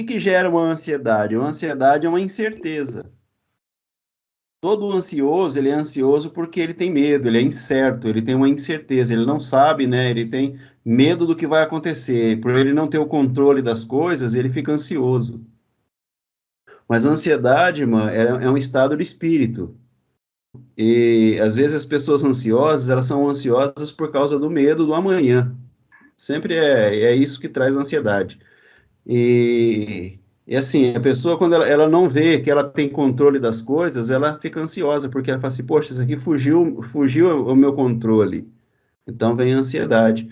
que gera uma ansiedade? Uma ansiedade é uma incerteza. Todo ansioso, ele é ansioso porque ele tem medo, ele é incerto, ele tem uma incerteza, ele não sabe, né? Ele tem medo do que vai acontecer. Por ele não ter o controle das coisas, ele fica ansioso. Mas a ansiedade, mano, é um estado de espírito. E às vezes as pessoas ansiosas, elas são ansiosas por causa do medo do amanhã. Sempre é isso que traz ansiedade. E, e assim, a pessoa, quando ela não vê que ela tem controle das coisas, ela fica ansiosa, porque ela fala assim, poxa, isso aqui fugiu o meu controle. Então vem a ansiedade.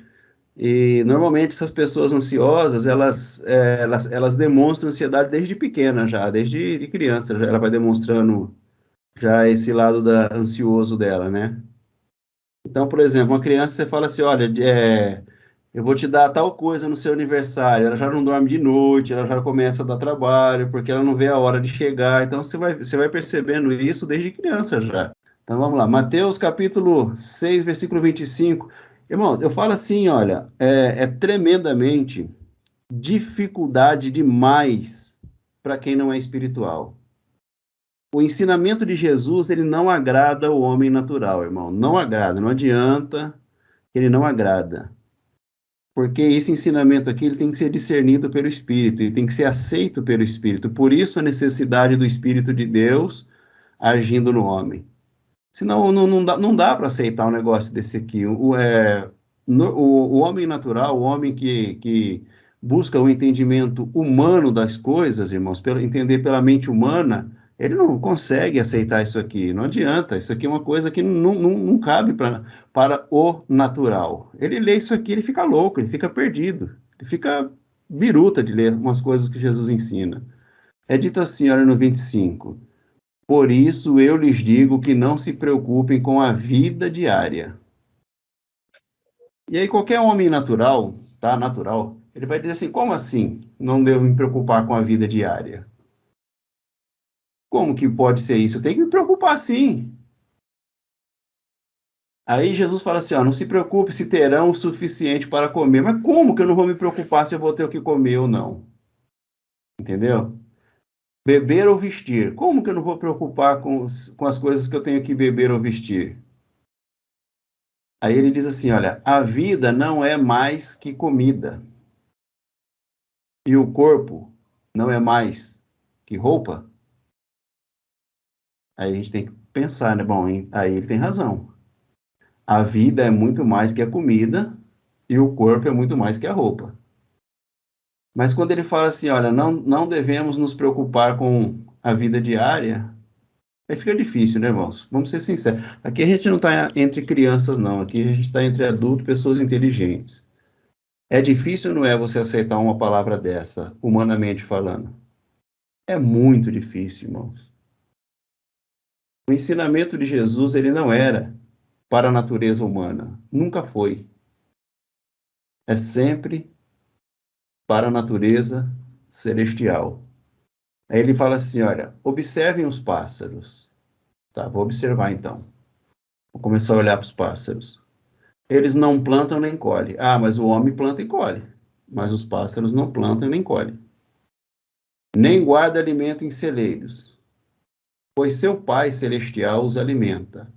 E normalmente essas pessoas ansiosas, elas demonstram ansiedade desde pequena já, desde de criança, ela vai demonstrando já esse lado ansioso dela, né? Então, por exemplo, uma criança, você fala assim, olha, eu vou te dar tal coisa no seu aniversário, ela já não dorme de noite, ela já começa a dar trabalho, porque ela não vê a hora de chegar, então você vai percebendo isso desde criança já. Então vamos lá, Mateus capítulo 6, versículo 25. Irmão, eu falo assim, olha, é tremendamente dificuldade demais para quem não é espiritual. O ensinamento de Jesus, ele não agrada o homem natural, irmão. Não agrada, não adianta, ele não agrada. Porque esse ensinamento aqui, ele tem que ser discernido pelo Espírito, ele tem que ser aceito pelo Espírito. Por isso a necessidade do Espírito de Deus agindo no homem. Senão não dá para aceitar um negócio desse aqui. O homem natural, o homem que busca o entendimento humano das coisas, irmãos, entender pela mente humana, ele não consegue aceitar isso aqui. Não adianta. Isso aqui é uma coisa que não cabe para o natural. Ele lê isso aqui, ele fica louco, ele fica perdido, ele fica biruta de ler umas coisas que Jesus ensina. É dito assim, olha no 25. Por isso eu lhes digo que não se preocupem com a vida diária. E aí qualquer homem natural, tá, natural, ele vai dizer assim, como assim? Não devo me preocupar com a vida diária? Como que pode ser isso? Eu tenho que me preocupar sim. Aí Jesus fala assim, ó, não se preocupe se terão o suficiente para comer. Mas como que eu não vou me preocupar se eu vou ter o que comer ou não? Entendeu? Beber ou vestir. Como que eu não vou preocupar com as coisas que eu tenho que beber ou vestir? Aí ele diz assim, olha, a vida não é mais que comida, e o corpo não é mais que roupa. Aí a gente tem que pensar, né? Bom, aí ele tem razão. A vida é muito mais que a comida, e o corpo é muito mais que a roupa. Mas quando ele fala assim, olha, não devemos nos preocupar com a vida diária, aí fica difícil, né, irmãos? Vamos ser sinceros. Aqui a gente não está entre crianças, não. Aqui a gente está entre adultos, pessoas inteligentes. É difícil, não é, você aceitar uma palavra dessa, humanamente falando? É muito difícil, irmãos. O ensinamento de Jesus, ele não era para a natureza humana. Nunca foi. É sempre para a natureza celestial. Aí ele fala assim, olha, observem os pássaros. Tá, vou observar então. Vou começar a olhar para os pássaros. Eles não plantam nem colhem. Ah, mas o homem planta e colhe. Mas os pássaros não plantam nem colhem. Nem guarda alimento em celeiros, pois seu Pai Celestial os alimenta.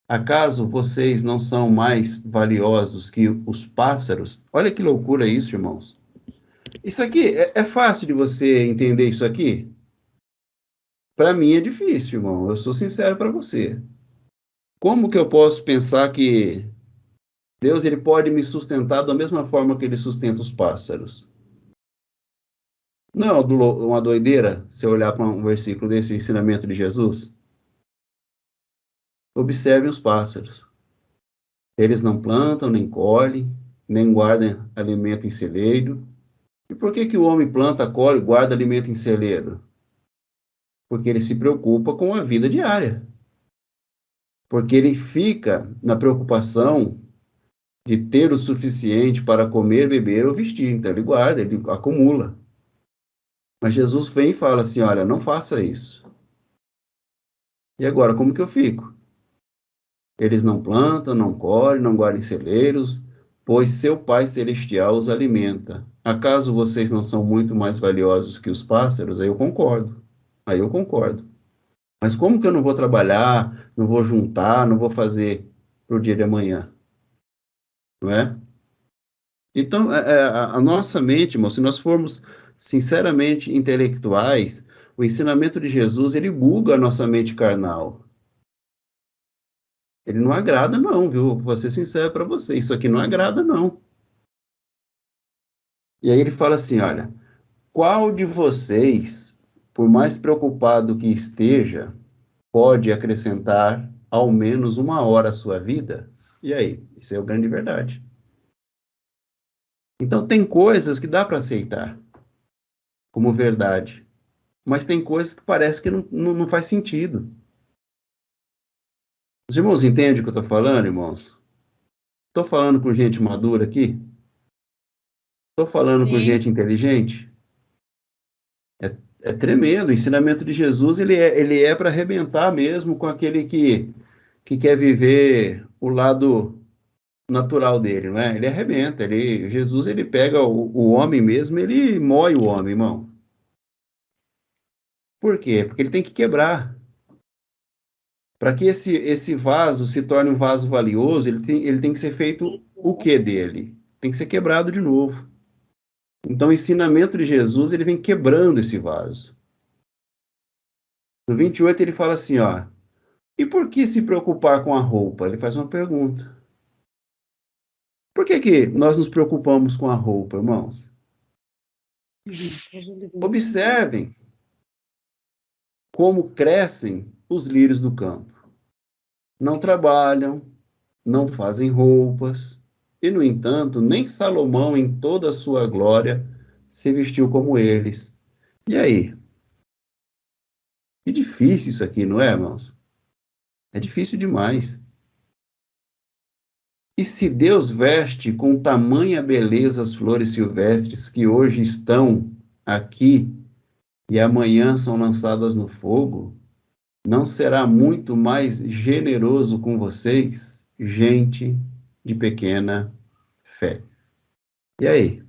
Acaso vocês não são mais valiosos que os pássaros? Olha que loucura isso, irmãos. Isso aqui, é fácil de você entender isso aqui? Para mim é difícil, irmão. Eu sou sincero para você. Como que eu posso pensar que Deus ele pode me sustentar da mesma forma que ele sustenta os pássaros? Não é uma doideira se eu olhar para um versículo desse ensinamento de Jesus? Observe os pássaros. Eles não plantam, nem colhem, nem guardam alimento em celeiro. E por que o homem planta, colhe e guarda alimento em celeiro? Porque ele se preocupa com a vida diária. Porque ele fica na preocupação de ter o suficiente para comer, beber ou vestir. Então ele guarda, ele acumula. Mas Jesus vem e fala assim, olha, não faça isso. E agora, como que eu fico? Eles não plantam, não colhem, não guardam em celeiros, pois seu Pai Celestial os alimenta. Acaso vocês não são muito mais valiosos que os pássaros? Aí eu concordo. Aí eu concordo. Mas como que eu não vou trabalhar, não vou juntar, não vou fazer para o dia de amanhã? Não é? Então, a nossa mente, irmão, se nós formos sinceramente intelectuais, o ensinamento de Jesus, ele buga a nossa mente carnal. Ele não agrada, não, viu? Vou ser sincero para você. Isso aqui não agrada, não. E aí ele fala assim: olha, qual de vocês, por mais preocupado que esteja, pode acrescentar ao menos uma hora à sua vida? E aí? Isso é a grande verdade. Então, tem coisas que dá para aceitar como verdade, mas tem coisas que parece que não faz sentido. Os irmãos entendem o que eu estou falando, irmãos? Estou falando com gente madura aqui? Estou falando com Sim. gente inteligente? É tremendo. O ensinamento de Jesus, ele é para arrebentar mesmo com aquele que quer viver o lado natural dele, não é? Ele arrebenta. Jesus, ele pega o homem mesmo, ele mói o homem, irmão. Por quê? Porque ele tem que quebrar. Para que esse vaso se torne um vaso valioso, ele tem que ser feito o que dele? Tem que ser quebrado de novo. Então, o ensinamento de Jesus, ele vem quebrando esse vaso. No 28, ele fala assim, ó, e por que se preocupar com a roupa? Ele faz uma pergunta. Por que que nós nos preocupamos com a roupa, irmãos? Observem como crescem os lírios do campo. Não trabalham, não fazem roupas, e, no entanto, nem Salomão, em toda a sua glória, se vestiu como eles. E aí? Que difícil isso aqui, não é, irmãos? É difícil demais. E se Deus veste com tamanha beleza as flores silvestres que hoje estão aqui e amanhã são lançadas no fogo, não será muito mais generoso com vocês, gente de pequena fé? E aí?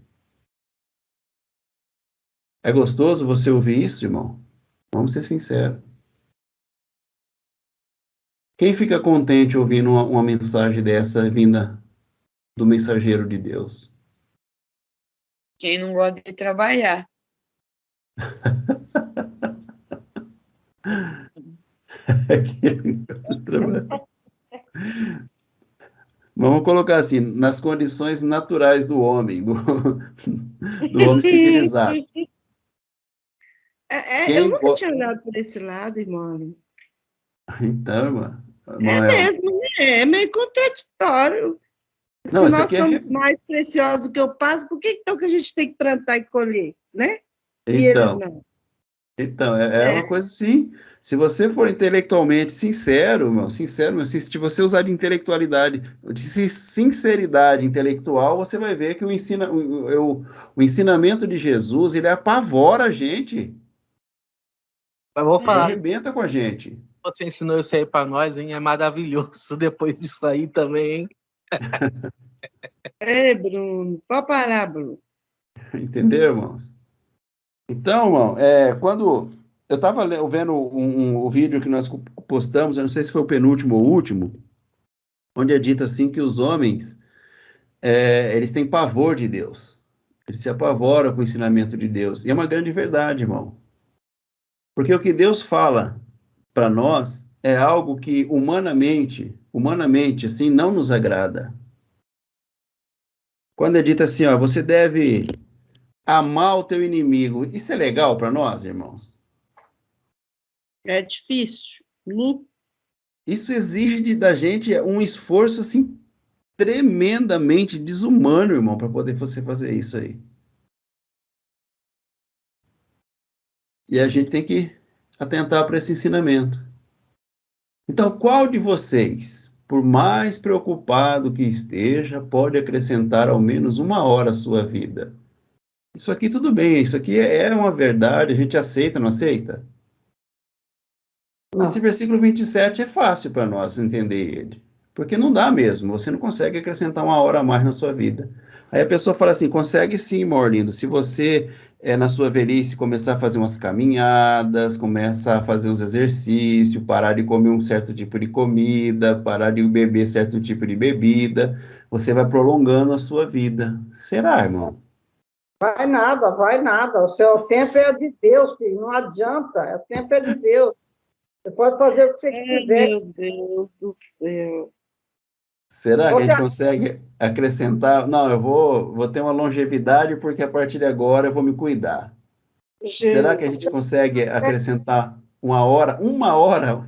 É gostoso você ouvir isso, irmão? Vamos ser sinceros. Quem fica contente ouvindo uma mensagem dessa vinda do mensageiro de Deus? Quem não gosta de trabalhar. Quem gosta de trabalhar. Vamos colocar assim, nas condições naturais do homem, do homem civilizado. Eu Quem nunca go... tinha olhado por esse lado, irmão. Então, irmã, É Manuel, mesmo, né? É meio contraditório. não, Se isso nós aqui é... somos mais preciosos que o passo, por que então que a gente tem que plantar e colher, né? E eles Então, não? então, é É, uma coisa assim, se você for intelectualmente sincero, meu, se você usar de intelectualidade, de sinceridade intelectual, você vai ver que o ensinamento de Jesus, ele apavora a gente, Mas vou ele falar, arrebenta com a gente. você ensinou isso aí pra nós, hein? É maravilhoso depois disso aí também, hein? Bruno, pode parar, Bruno. Entendeu, irmãos? Então, irmão, quando eu estava vendo o vídeo que nós postamos, eu não sei se foi o penúltimo ou o último, onde é dito assim que os homens, eles têm pavor de Deus. Eles se apavoram com o ensinamento de Deus. E é uma grande verdade, irmão. Porque o que Deus fala para nós é algo que humanamente, assim, não nos agrada. Quando é dito assim, ó, você deve amar o teu inimigo, isso é legal para nós, irmãos? É difícil. Isso exige da gente um esforço assim tremendamente desumano, irmão, para poder você fazer isso aí. E a gente tem que atentar para esse ensinamento. Então, qual de vocês, por mais preocupado que esteja, pode acrescentar ao menos uma hora à sua vida? Isso aqui tudo bem, isso aqui é uma verdade, a gente aceita, não aceita? Esse versículo 27 é fácil para nós entender ele, porque não dá mesmo, você não consegue acrescentar uma hora a mais na sua vida. Aí a pessoa fala assim, consegue sim, Morlindo, se você, na sua velhice, começar a fazer umas caminhadas, começar a fazer uns exercícios, parar de comer um certo tipo de comida, parar de beber certo tipo de bebida, você vai prolongando a sua vida. Será, irmão? Vai nada, vai nada. O seu tempo é de Deus, filho. Não adianta. O tempo é de Deus. Você pode fazer o que você Ai, quiser. meu Deus do céu. Será que a Você gente consegue acrescentar? Não, eu vou ter uma longevidade porque a partir de agora eu vou me cuidar. Será que a gente consegue acrescentar uma hora,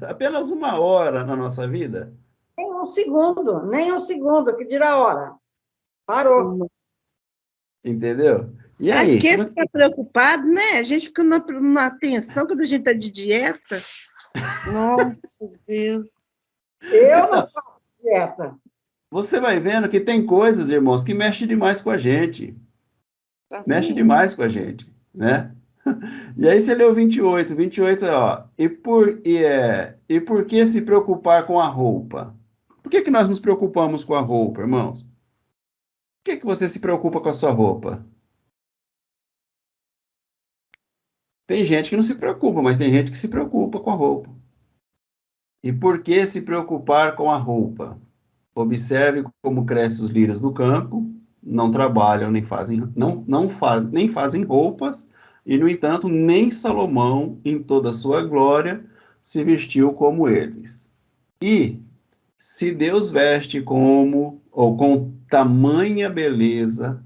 apenas uma hora na nossa vida? nem um segundo, que dirá a hora. Parou. Entendeu? E aí? Aqui fica preocupado, né? A gente fica na atenção quando a gente está de dieta. Nossa, Deus. Eu não Então, faço dieta. você vai vendo que tem coisas, irmãos, que mexem demais com a gente. Tá Mexe vendo? demais com a gente, né? E aí você leu 28 ó. E por que se preocupar com a roupa? Por que que nós nos preocupamos com a roupa, irmãos? Por que que você se preocupa com a sua roupa? Tem gente que não se preocupa, mas tem gente que se preocupa com a roupa. E por que se preocupar com a roupa? Observe como crescem os lírios do campo, não trabalham, nem fazem roupas, e, no entanto, nem Salomão, em toda a sua glória, se vestiu como eles. E se Deus veste como, ou com tamanha beleza,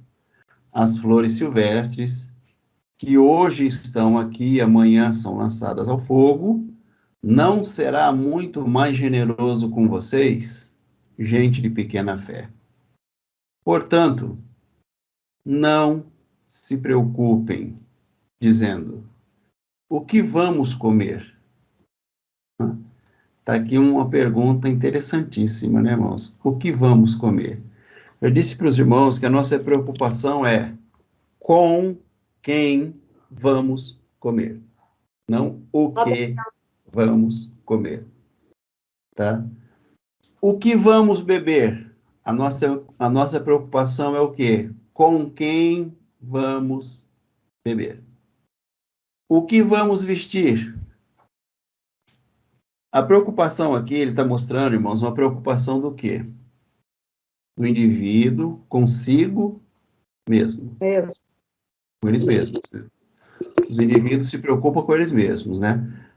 as flores silvestres, que hoje estão aqui e amanhã são lançadas ao fogo, não será muito mais generoso com vocês, gente de pequena fé? Portanto, não se preocupem, dizendo: o que vamos comer? Está aqui uma pergunta interessantíssima, né, irmãos? O que vamos comer? Eu disse para os irmãos que a nossa preocupação é com quem vamos comer, não o que vamos comer, tá? O que vamos beber? A nossa preocupação é o quê? Com quem vamos beber? O que vamos vestir? A preocupação aqui, ele está mostrando, irmãos, uma preocupação do quê? Do indivíduo consigo mesmo, Mesmo. com eles mesmos. Os indivíduos se preocupam com eles mesmos, né?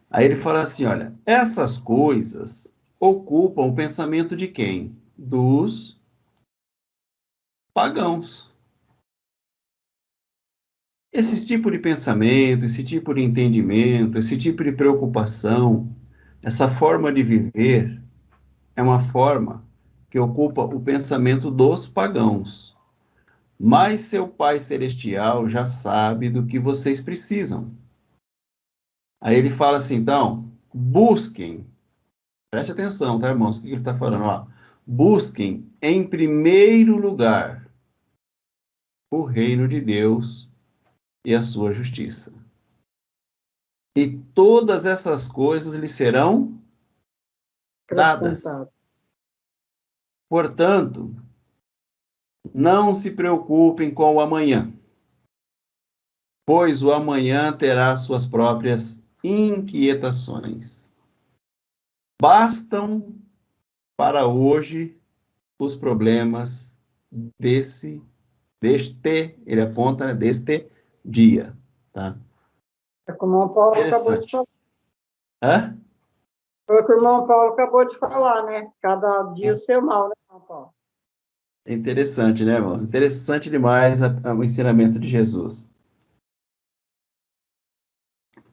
Aí ele fala assim, olha, essas coisas ocupam o pensamento de quem? Dos pagãos. Esse tipo de pensamento, esse tipo de entendimento, esse tipo de preocupação, essa forma de viver é uma forma que ocupa o pensamento dos pagãos. Mas seu Pai Celestial já sabe do que vocês precisam. Aí ele fala assim, então, busquem, preste atenção, tá, irmãos? O que ele está falando? Ó, busquem em primeiro lugar o reino de Deus e a sua justiça. E todas essas coisas lhe serão dadas. Portanto, não se preocupem com o amanhã, pois o amanhã terá suas próprias inquietações. Bastam para hoje os problemas ele aponta, né, deste dia, tá? É como o irmão Paulo acabou de Interessante. falar. Hã? Foi o que o irmão Paulo acabou de falar, né? Cada dia o seu mal, né, irmão Paulo? Interessante, né, irmãos? Interessante demais o ensinamento de Jesus.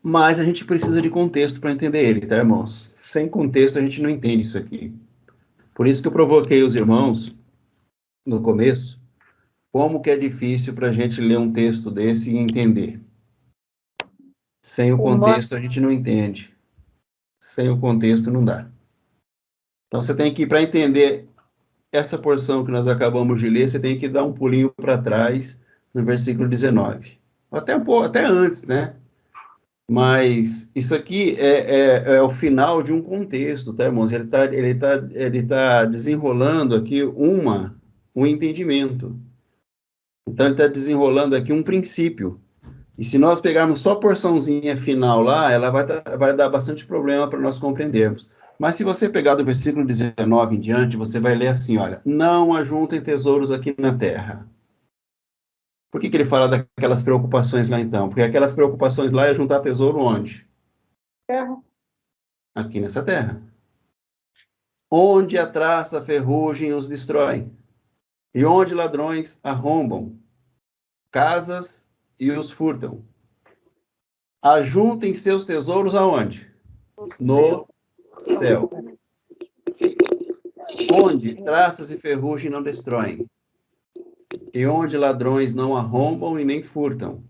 Mas a gente precisa de contexto para entender ele, tá, irmãos? Sem contexto a gente não entende isso aqui. Por isso que eu provoquei os irmãos no começo, como que é difícil para a gente ler um texto desse e entender. Sem o contexto a gente não entende. Sem o contexto não dá. Então você tem que, para entender essa porção que nós acabamos de ler, você tem que dar um pulinho para trás no versículo 19. Até antes, né? Mas isso aqui é o final de um contexto, tá, irmãos? Ele tá desenrolando aqui um entendimento. Então, ele está desenrolando aqui um princípio. E se nós pegarmos só a porçãozinha final lá, ela vai dar bastante problema para nós compreendermos. Mas se você pegar do versículo 19 em diante, você vai ler assim, olha, não ajuntem tesouros aqui na terra. Por que ele fala daquelas preocupações lá então? Porque aquelas preocupações lá é juntar tesouro onde? Terra. Aqui nessa terra. Onde a traça, a ferrugem os destrói. E onde ladrões arrombam casas e os furtam. Ajuntem seus tesouros aonde? No céu. Onde traças e ferrugem não destroem. E onde ladrões não arrombam e nem furtam.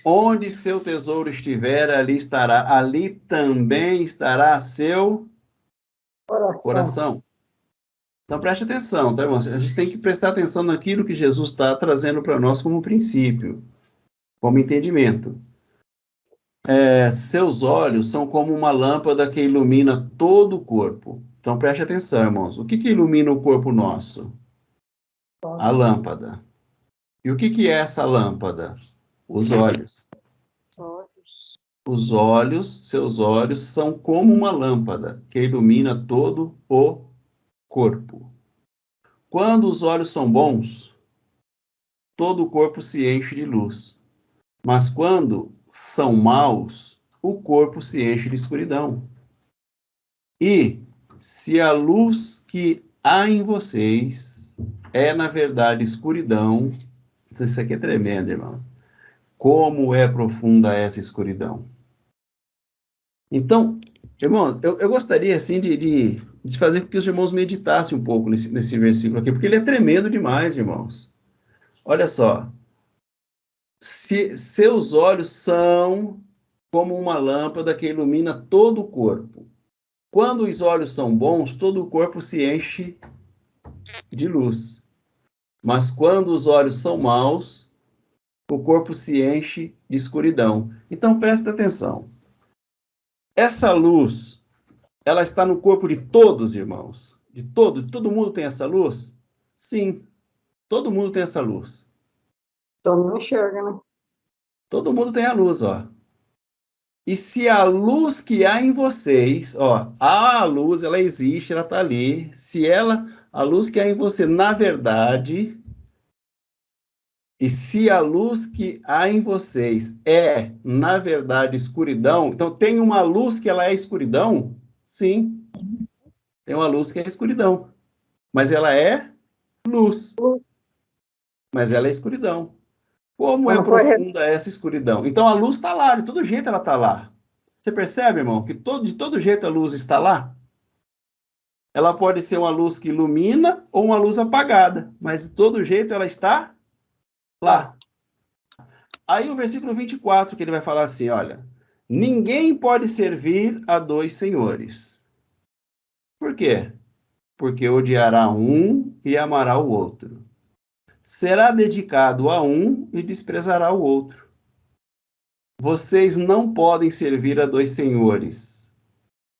Onde seu tesouro estiver, ali estará. Ali também estará seu coração. Então preste atenção, tá, irmão? A gente tem que prestar atenção naquilo que Jesus está trazendo para nós como princípio, como entendimento. Seus olhos são como uma lâmpada que ilumina todo o corpo. Então preste atenção, irmãos. O que ilumina o corpo nosso? A lâmpada. E o que é essa lâmpada? Os olhos. Os olhos, seus olhos, são como uma lâmpada que ilumina todo o corpo. Quando os olhos são bons, todo o corpo se enche de luz. Mas quando são maus, o corpo se enche de escuridão. E se a luz que há em vocês é, na verdade, escuridão, isso aqui é tremendo, irmãos. Como é profunda essa escuridão. Então, irmãos, eu gostaria, assim, de fazer com que os irmãos meditassem um pouco nesse versículo aqui, porque ele é tremendo demais, irmãos. Olha só. Se seus olhos são como uma lâmpada que ilumina todo o corpo. Quando os olhos são bons, todo o corpo se enche de luz. Mas quando os olhos são maus, o corpo se enche de escuridão. Então presta atenção. Essa luz, ela está no corpo de todos, irmãos. De todo mundo tem essa luz? Sim, todo mundo tem essa luz. Então não enxerga, né? Todo mundo tem a luz, ó. E se a luz que há em vocês, ó, a luz, ela existe, ela está ali. Se a luz que há em você, na verdade, e se a luz que há em vocês é, na verdade, escuridão, então tem uma luz que ela é escuridão? Sim, tem uma luz que é escuridão. Mas ela é luz. Mas ela é escuridão. Como é profunda essa escuridão? Então a luz está lá, de todo jeito ela está lá. Você percebe, irmão, que de todo jeito a luz está lá? Ela pode ser uma luz que ilumina ou uma luz apagada, mas de todo jeito ela está lá. Aí o versículo 24, que ele vai falar assim, olha, ninguém pode servir a dois senhores. Por quê? Porque odiará um e amará o outro. Será dedicado a um e desprezará o outro. Vocês não podem servir a dois senhores.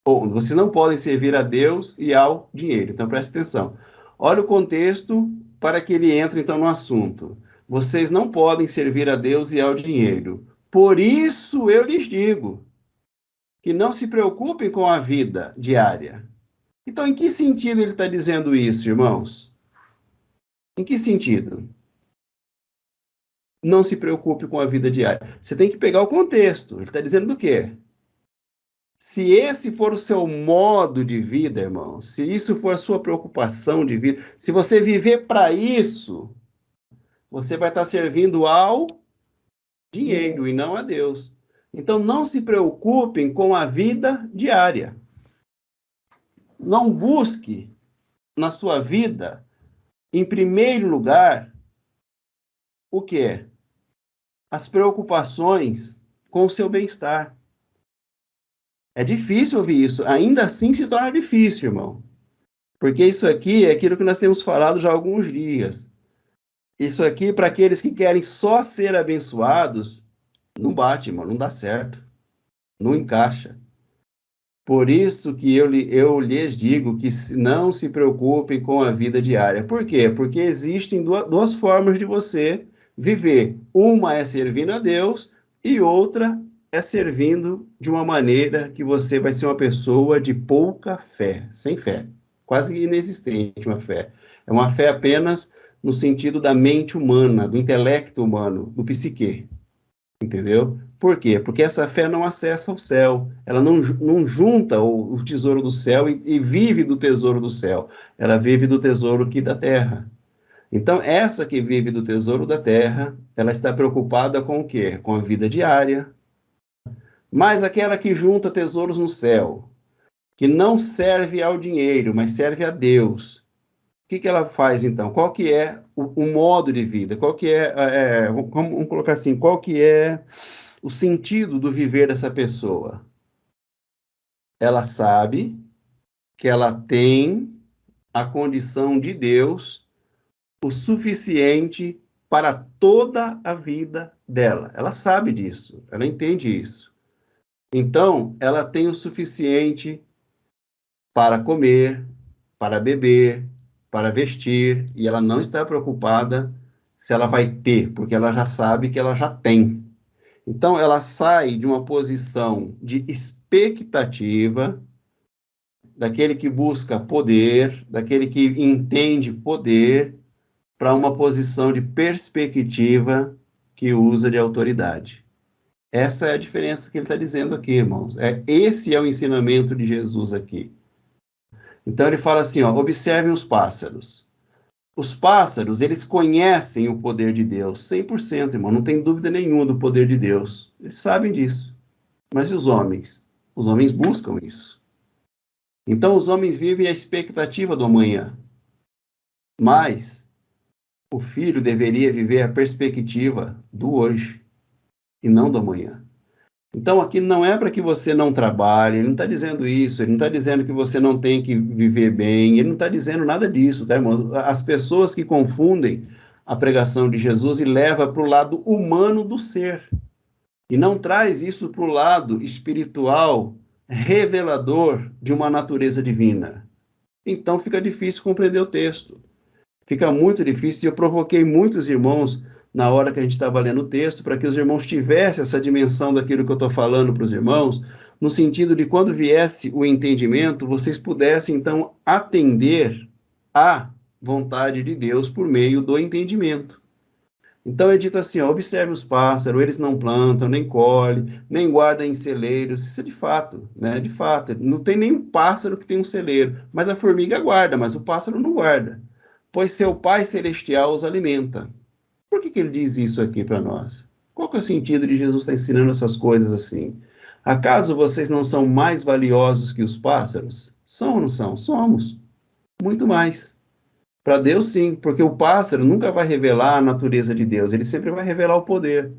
Ou vocês não podem servir a Deus e ao dinheiro. Então preste atenção. Olha o contexto para que ele entre então no assunto. Vocês não podem servir a Deus e ao dinheiro. Por isso eu lhes digo que não se preocupem com a vida diária. Então, em que sentido ele está dizendo isso, irmãos? Em que sentido? Não se preocupe com a vida diária. Você tem que pegar o contexto. Ele está dizendo do quê? Se esse for o seu modo de vida, irmão, se isso for a sua preocupação de vida, se você viver para isso, você vai estar servindo ao dinheiro e não a Deus. Então, não se preocupem com a vida diária. Não busque na sua vida, em primeiro lugar, o quê? As preocupações com o seu bem-estar. É difícil ouvir isso. Ainda assim se torna difícil, irmão. Porque isso aqui é aquilo que nós temos falado já há alguns dias. Isso aqui, para aqueles que querem só ser abençoados, não bate, irmão, não dá certo. Não encaixa. Por isso que eu lhes digo que não se preocupem com a vida diária. Por quê? Porque existem duas formas de você viver. Uma é servindo a Deus e outra é servindo de uma maneira que você vai ser uma pessoa de pouca fé, sem fé, quase inexistente uma fé. É uma fé apenas no sentido da mente humana, do intelecto humano, do psique. Entendeu? Por quê? Porque essa fé não acessa o céu, ela não junta o tesouro do céu e vive do tesouro do céu, ela vive do tesouro aqui da terra. Então, essa que vive do tesouro da terra, ela está preocupada com o quê? Com a vida diária. Mas aquela que junta tesouros no céu, que não serve ao dinheiro, mas serve a Deus, o que ela faz então? Qual que é o modo de vida? Qual que vamos colocar assim, qual que é o sentido do viver dessa pessoa? Ela sabe que ela tem a condição de Deus o suficiente para toda a vida dela. Ela sabe disso, ela entende isso. Então, ela tem o suficiente para comer, para beber, para vestir, e ela não está preocupada se ela vai ter, porque ela já sabe que ela já tem. Então, ela sai de uma posição de expectativa, daquele que busca poder, daquele que entende poder, para uma posição de perspectiva que usa de autoridade. Essa é a diferença que ele está dizendo aqui, irmãos. Esse é o ensinamento de Jesus aqui. Então, ele fala assim, ó, observem os pássaros. Os pássaros, eles conhecem o poder de Deus, 100%, irmão, não tem dúvida nenhuma do poder de Deus. Eles sabem disso. Mas e os homens? Os homens buscam isso. Então, os homens vivem a expectativa do amanhã. Mas o filho deveria viver a perspectiva do hoje e não do amanhã. Então, aqui não é para que você não trabalhe, ele não está dizendo isso, ele não está dizendo que você não tem que viver bem, ele não está dizendo nada disso, tá, irmão? As pessoas que confundem a pregação de Jesus e levam para o lado humano do ser, e não traz isso para o lado espiritual, revelador de uma natureza divina. Então, fica difícil compreender o texto. Fica muito difícil, e eu provoquei muitos irmãos na hora que a gente estava lendo o texto, para que os irmãos tivessem essa dimensão daquilo que eu estou falando para os irmãos, no sentido de quando viesse o entendimento, vocês pudessem, então, atender à vontade de Deus por meio do entendimento. Então é dito assim, ó, observe os pássaros, eles não plantam, nem colhem, nem guardam em celeiros, isso é de fato, né? De fato, não tem nenhum pássaro que tem um celeiro, mas a formiga guarda, mas o pássaro não guarda, pois seu Pai Celestial os alimenta. Por que ele diz isso aqui para nós? Qual que é o sentido de Jesus estar ensinando essas coisas assim? Acaso vocês não são mais valiosos que os pássaros? São ou não são? Somos. Muito mais. Para Deus, sim, porque o pássaro nunca vai revelar a natureza de Deus, ele sempre vai revelar o poder.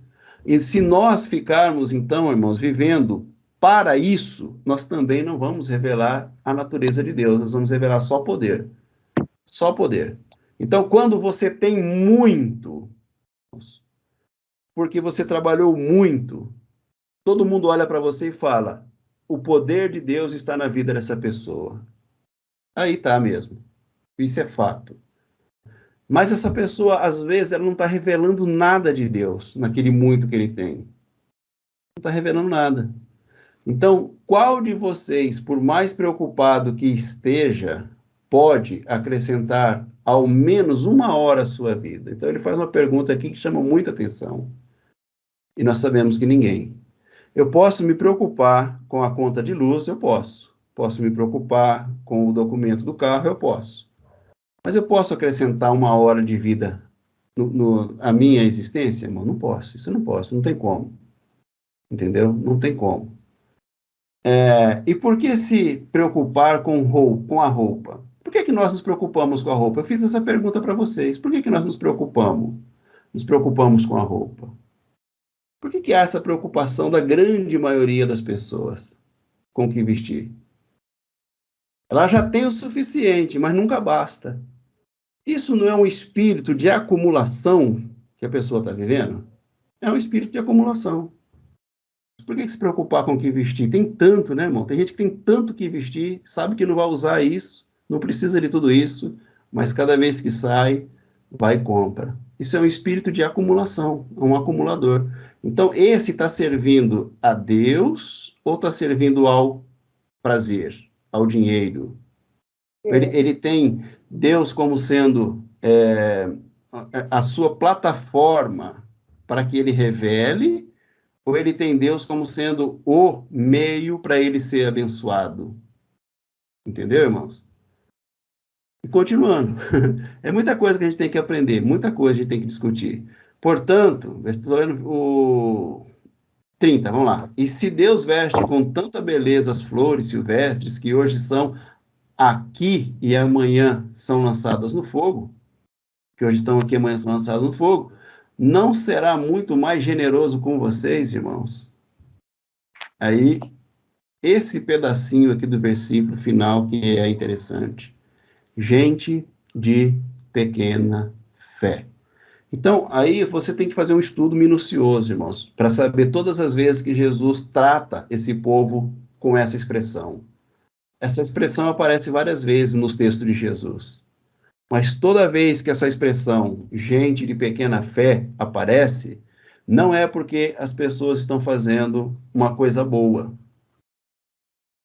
E se nós ficarmos, então, irmãos, vivendo para isso, nós também não vamos revelar a natureza de Deus, nós vamos revelar só poder. Só poder. Então, quando você tem muito, porque você trabalhou muito, todo mundo olha para você e fala: o poder de Deus está na vida dessa pessoa. Aí tá mesmo. Isso é fato. Mas essa pessoa, às vezes, ela não está revelando nada de Deus naquele muito que ele tem. Não está revelando nada. Então, qual de vocês, por mais preocupado que esteja, pode acrescentar ao menos 1 hora à sua vida? Então, ele faz uma pergunta aqui que chama muita atenção. E nós sabemos que ninguém. Eu posso me preocupar com a conta de luz? Eu posso. Posso me preocupar com o documento do carro? Eu posso. Mas eu posso acrescentar 1 hora de vida à minha existência, irmão? Não posso, isso eu não posso, não tem como. Entendeu? Não tem como. E por que se preocupar com a roupa? Por que nós nos preocupamos com a roupa? Eu fiz essa pergunta para vocês. Por que nós nos preocupamos? Nos preocupamos com a roupa. Por que há essa preocupação da grande maioria das pessoas com o que vestir? Ela já tem o suficiente, mas nunca basta. Isso não é um espírito de acumulação que a pessoa está vivendo? É um espírito de acumulação. Por que se preocupar com o que vestir? Tem tanto, né, irmão? Tem gente que tem tanto que vestir, sabe que não vai usar isso, não precisa de tudo isso, mas cada vez que sai, vai e compra. Isso é um espírito de acumulação, um acumulador. Então, esse está servindo a Deus ou está servindo ao prazer, ao dinheiro? Ele tem Deus como sendo a sua plataforma para que ele revele, ou ele tem Deus como sendo o meio para ele ser abençoado? Entendeu, irmãos? E continuando, é muita coisa que a gente tem que aprender, muita coisa a gente tem que discutir. Portanto, estou lendo o 30, vamos lá. E se Deus veste com tanta beleza as flores silvestres que hoje são aqui e amanhã são lançadas no fogo, que hoje estão aqui e amanhã são lançadas no fogo, não será muito mais generoso com vocês, irmãos? Aí, esse pedacinho aqui do versículo final que é interessante. Gente de pequena fé. Então, aí você tem que fazer um estudo minucioso, irmãos, para saber todas as vezes que Jesus trata esse povo com essa expressão. Essa expressão aparece várias vezes nos textos de Jesus. Mas toda vez que essa expressão, gente de pequena fé, aparece, não é porque as pessoas estão fazendo uma coisa boa.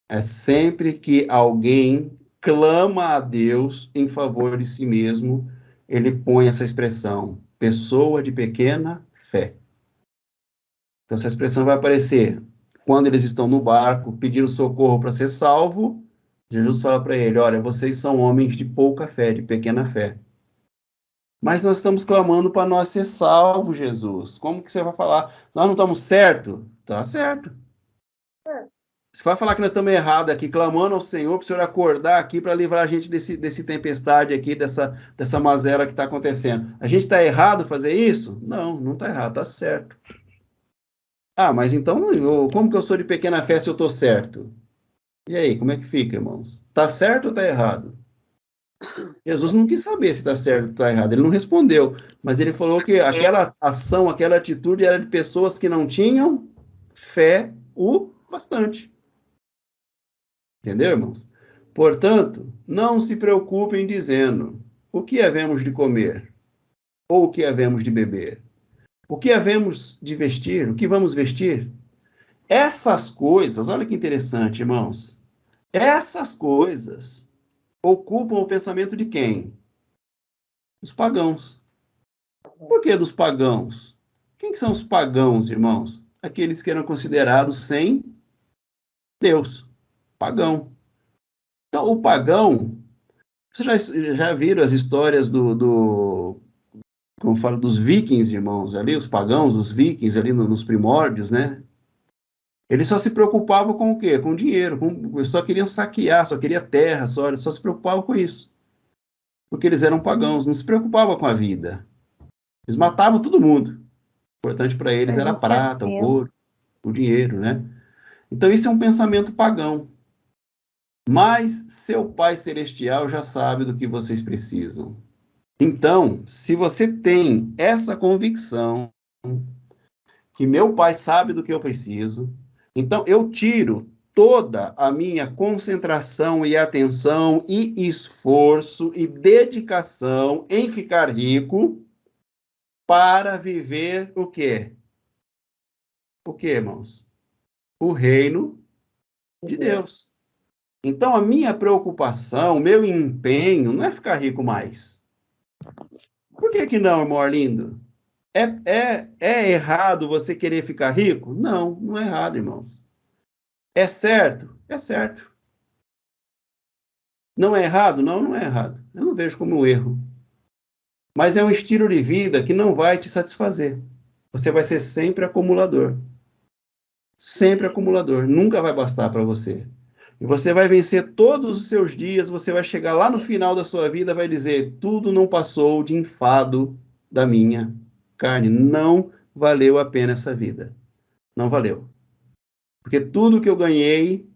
É sempre que alguém clama a Deus em favor de si mesmo, ele põe essa expressão, pessoa de pequena fé. Então, essa expressão vai aparecer quando eles estão no barco pedindo socorro para ser salvo. Jesus fala para ele, olha, vocês são homens de pouca fé, de pequena fé. Mas nós estamos clamando para nós ser salvos, Jesus. Como que você vai falar? Nós não estamos certo? Tá certo. Você vai falar que nós estamos errados aqui, clamando ao Senhor para o Senhor acordar aqui para livrar a gente desse tempestade aqui, dessa mazela que está acontecendo. A gente está errado fazer isso? Não, não está errado, está certo. Ah, mas então, como que eu sou de pequena fé se eu estou certo? E aí, como é que fica, irmãos? Está certo ou está errado? Jesus não quis saber se está certo ou está errado, ele não respondeu, mas ele falou que aquela ação, aquela atitude era de pessoas que não tinham fé o bastante. Entendeu, irmãos? Portanto, não se preocupem dizendo o que havemos de comer, ou o que havemos de beber, o que havemos de vestir, o que vamos vestir. Essas coisas, olha que interessante, irmãos, essas coisas ocupam o pensamento de quem? Dos pagãos. Por que dos pagãos? Quem que são os pagãos, irmãos? Aqueles que eram considerados sem Deus. Pagão. Então, o pagão, vocês já viram as histórias como fala, dos vikings, irmãos, ali, os pagãos, os vikings ali nos primórdios, né? Eles só se preocupavam com o quê? Com dinheiro, só queriam saquear, só queria terra, só se preocupavam com isso. Porque eles eram pagãos, não se preocupavam com a vida. Eles matavam todo mundo. O importante para eles era a prata, o ouro, o dinheiro, né? Então, isso é um pensamento pagão. Mas seu Pai Celestial já sabe do que vocês precisam. Então, se você tem essa convicção que meu Pai sabe do que eu preciso, então eu tiro toda a minha concentração e atenção e esforço e dedicação em ficar rico para viver o quê? O quê, irmãos? O reino de Deus. Então, a minha preocupação, o meu empenho não é ficar rico mais. Por que não, irmão Arlindo? É errado você querer ficar rico? Não, não é errado, irmãos. É certo? É certo. Não é errado? Não, não é errado. Eu não vejo como um erro. Mas é um estilo de vida que não vai te satisfazer. Você vai ser sempre acumulador. Sempre acumulador. Nunca vai bastar para você. E você vai vencer todos os seus dias, você vai chegar lá no final da sua vida, vai dizer, tudo não passou de enfado da minha carne. Não valeu a pena essa vida. Não valeu. Porque tudo que eu ganhei,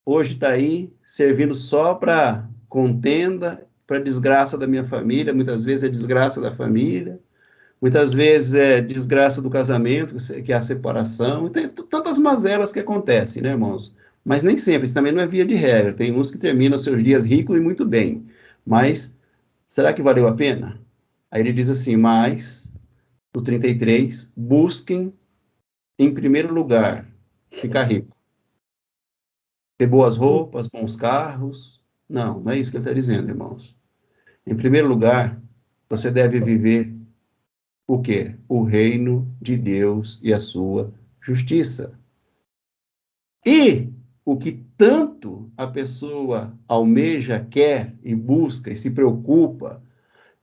hoje está aí, servindo só para contenda, para desgraça da minha família, muitas vezes é desgraça da família, Muitas vezes é desgraça do casamento, que é a separação, e tem tantas mazelas que acontecem, né, irmãos? Mas nem sempre, isso também não é via de regra. Tem uns que terminam seus dias ricos e muito bem. Mas será que valeu a pena? Aí ele diz assim, mas, no 33, busquem em primeiro lugar ficar rico. Ter boas roupas, bons carros. Não, não é isso que ele está dizendo, irmãos. Em primeiro lugar, você deve viver o quê? O reino de Deus e a sua justiça. E o que tanto a pessoa almeja, quer e busca e se preocupa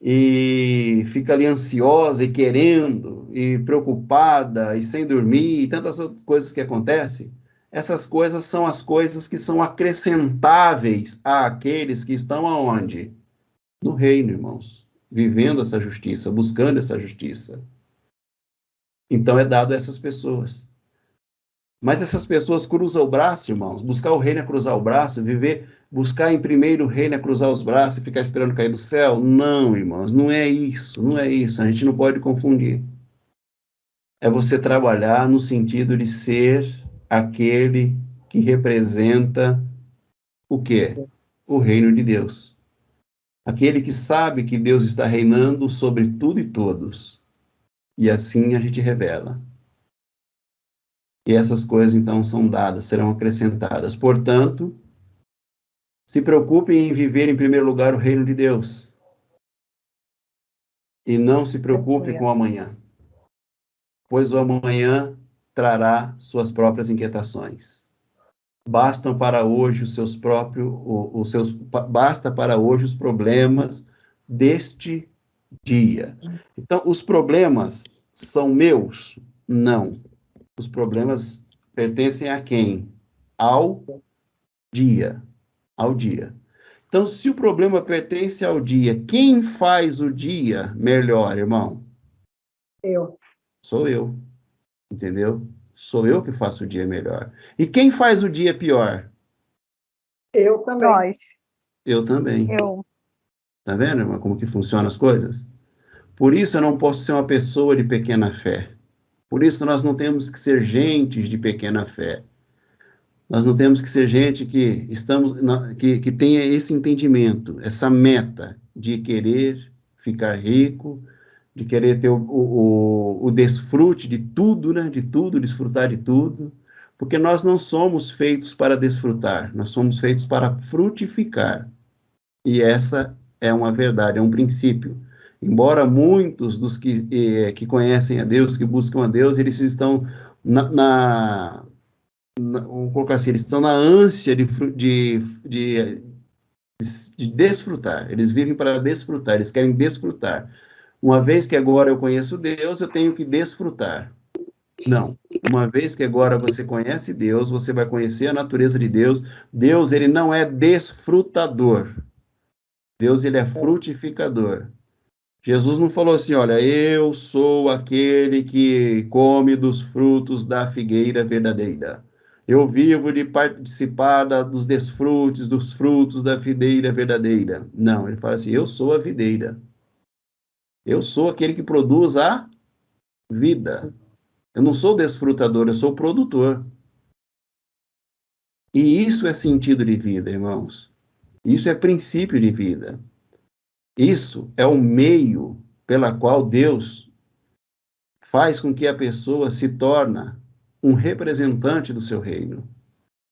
e fica ali ansiosa e querendo e preocupada e sem dormir e tantas outras coisas que acontecem, essas coisas são as coisas que são acrescentáveis àqueles que estão aonde? No reino, irmãos, vivendo essa justiça, buscando essa justiça. Então é dado a essas pessoas. Mas essas pessoas cruzam o braço, irmãos. Buscar o reino é cruzar o braço, viver, buscar em primeiro o reino é cruzar os braços e ficar esperando cair do céu? Não, irmãos, não é isso, não é isso. A gente não pode confundir. É você trabalhar no sentido de ser aquele que representa o quê? O reino de Deus. Aquele que sabe que Deus está reinando sobre tudo e todos. E assim a gente revela. E essas coisas, então, são dadas, serão acrescentadas. Portanto, se preocupem em viver, em primeiro lugar, o reino de Deus. E não se preocupe com o amanhã, pois o amanhã trará suas próprias inquietações. Bastam para hoje basta para hoje os problemas deste dia. Então, os problemas são meus? Não. Os problemas pertencem a quem? Ao dia. Ao dia. Então, se o problema pertence ao dia, quem faz o dia melhor, irmão? Eu. Sou eu, entendeu? Sou eu que faço o dia melhor. E quem faz o dia pior? Eu também. Nós. Eu também. Eu. Tá vendo, irmão, como que funcionam as coisas? Por isso eu não posso ser uma pessoa de pequena fé. Por isso nós não temos que ser gentes de pequena fé. Nós não temos que ser gente que tenha esse entendimento, essa meta de querer ficar rico, de querer ter o desfrute de tudo, né? De tudo, desfrutar de tudo, porque nós não somos feitos para desfrutar, nós somos feitos para frutificar. E essa é uma verdade, é um princípio. Embora muitos dos que conhecem a Deus, que buscam a Deus, eles estão vamos colocar assim, eles estão na ânsia de desfrutar, eles vivem para desfrutar, eles querem desfrutar. Uma vez que agora eu conheço Deus, eu tenho que desfrutar. Não. Uma vez que agora você conhece Deus, você vai conhecer a natureza de Deus. Deus, ele não é desfrutador. Deus, ele é frutificador. Jesus não falou assim, olha, eu sou aquele que come dos frutos da figueira verdadeira. Eu vivo de participar dos desfrutes, dos frutos da videira verdadeira. Não, ele fala assim, eu sou a videira. Eu sou aquele que produz a vida. Eu não sou desfrutador, eu sou produtor. E isso é sentido de vida, irmãos. Isso é princípio de vida. Isso é o meio pela qual Deus faz com que a pessoa se torne um representante do seu reino.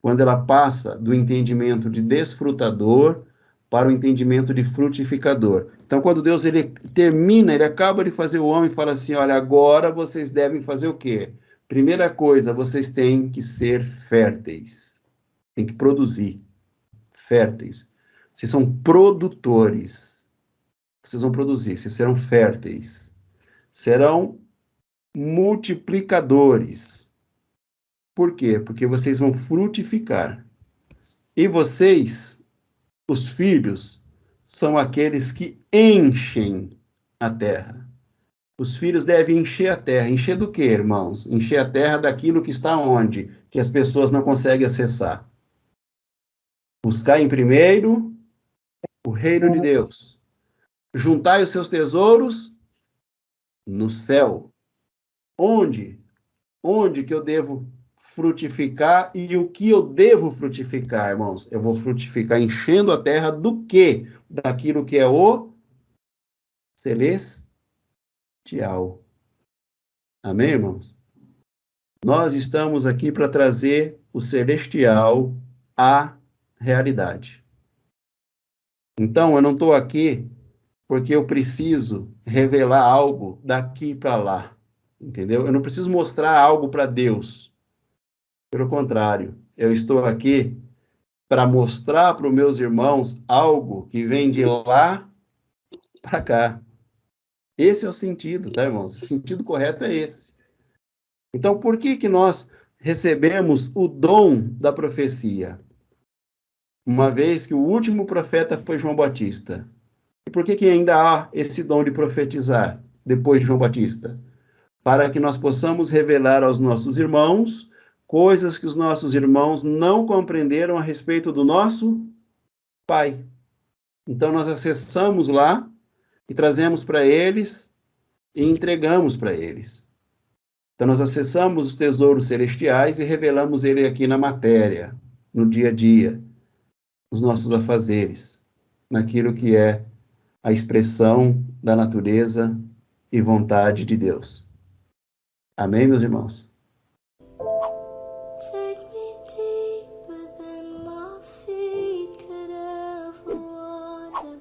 Quando ela passa do entendimento de desfrutador para o entendimento de frutificador. Então, quando Deus ele termina, ele acaba de fazer o homem e fala assim, olha, agora vocês devem fazer o quê? Primeira coisa, vocês têm que ser férteis. Tem que produzir. Férteis. Vocês são produtores. Vocês vão produzir, vocês serão férteis. Serão multiplicadores. Por quê? Porque vocês vão frutificar. E vocês, os filhos, são aqueles que enchem a terra. Os filhos devem encher a terra. Encher do quê, irmãos? Encher a terra daquilo que está onde? Que as pessoas não conseguem acessar. Buscar em primeiro o reino de Deus. Juntai os seus tesouros No céu. Onde? Onde que eu devo frutificar e o que eu devo frutificar, irmãos? Eu vou frutificar enchendo a terra do quê? Daquilo que é o celestial. Amém, irmãos? Nós estamos aqui para trazer o celestial à realidade. Então, eu não estou aqui porque eu preciso revelar algo daqui para lá, entendeu? Eu não preciso mostrar algo para Deus. Pelo contrário, eu estou aqui para mostrar para os meus irmãos algo que vem de lá para cá. Esse é o sentido, tá, irmãos? O sentido correto é esse. Então, por que que nós recebemos o dom da profecia? Uma vez que o último profeta foi João Batista. E por que que ainda há esse dom de profetizar depois de João Batista? Para que nós possamos revelar aos nossos irmãos coisas que os nossos irmãos não compreenderam a respeito do nosso Pai. Então nós acessamos lá e trazemos para eles e entregamos para eles. Então nós acessamos os tesouros celestiais e revelamos ele aqui na matéria, no dia a dia, nos nossos afazeres, naquilo que é a expressão da natureza e vontade de Deus. Amém, meus irmãos? Take me deeper than my feet could ever wander,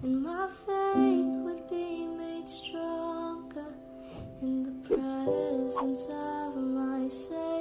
and my faith would be made stronger in the presence of my Savior.